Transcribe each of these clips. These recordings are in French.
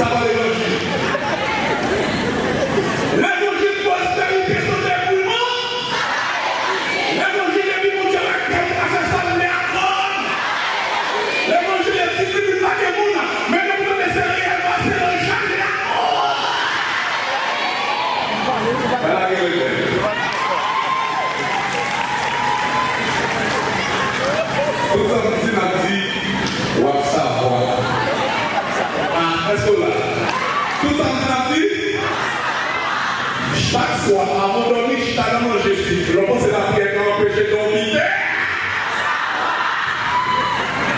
Ça va l'évangile. L'évangile de prospérité sont des mouvements. L'évangile est mon Dieu, la quête à faire ça, mais à quoi? L'évangile est si tu ne pas de monde, mais le monde est réellement, c'est le changer à quoi? Voilà, tout ça, tu m'as dit, on va savoir. Ah, est-ce que là? Tout ça, tu m'as dit, chaque soir, avant de dormir, je t'ai mangé ici. Le bon, c'est la prière qui empêche de dormir.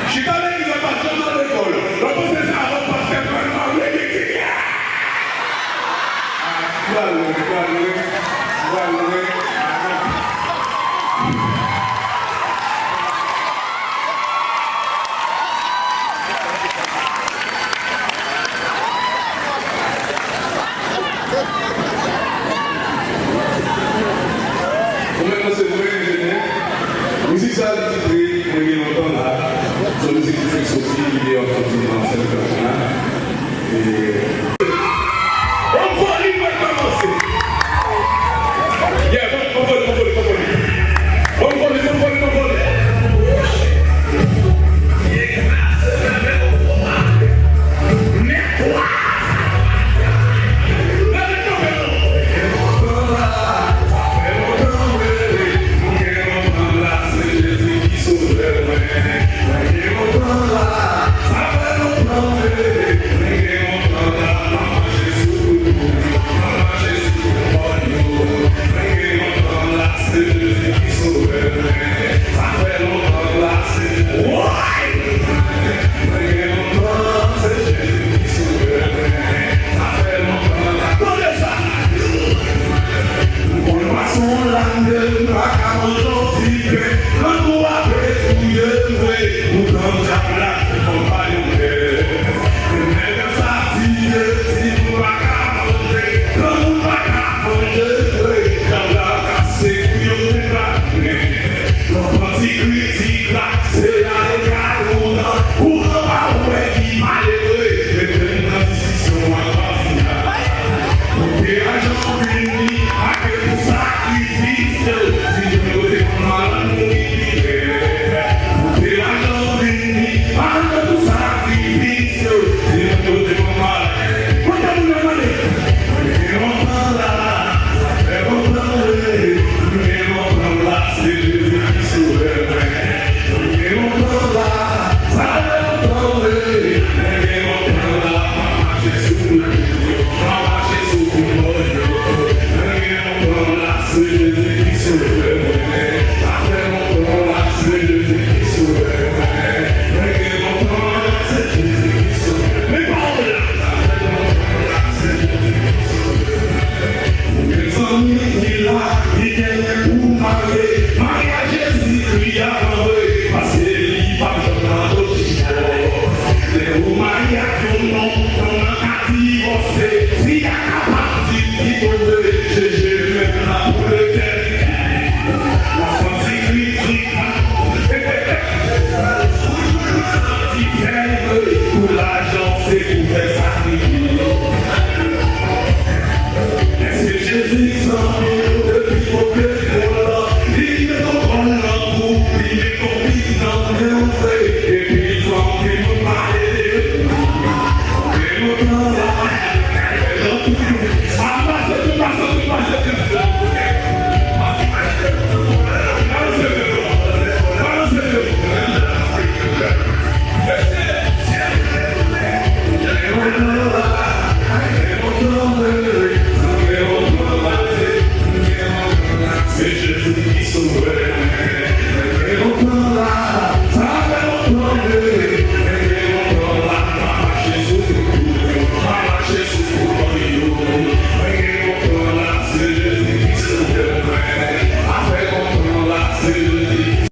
Je suis allé dire pas de dans l'école. Le bon, c'est ça, avant parce que vraiment, le métier. Voilà. Musique ça, le titre, on est longtemps là. C'est une musique qui fait sortir, il est en sortie dans cette personne-là. Et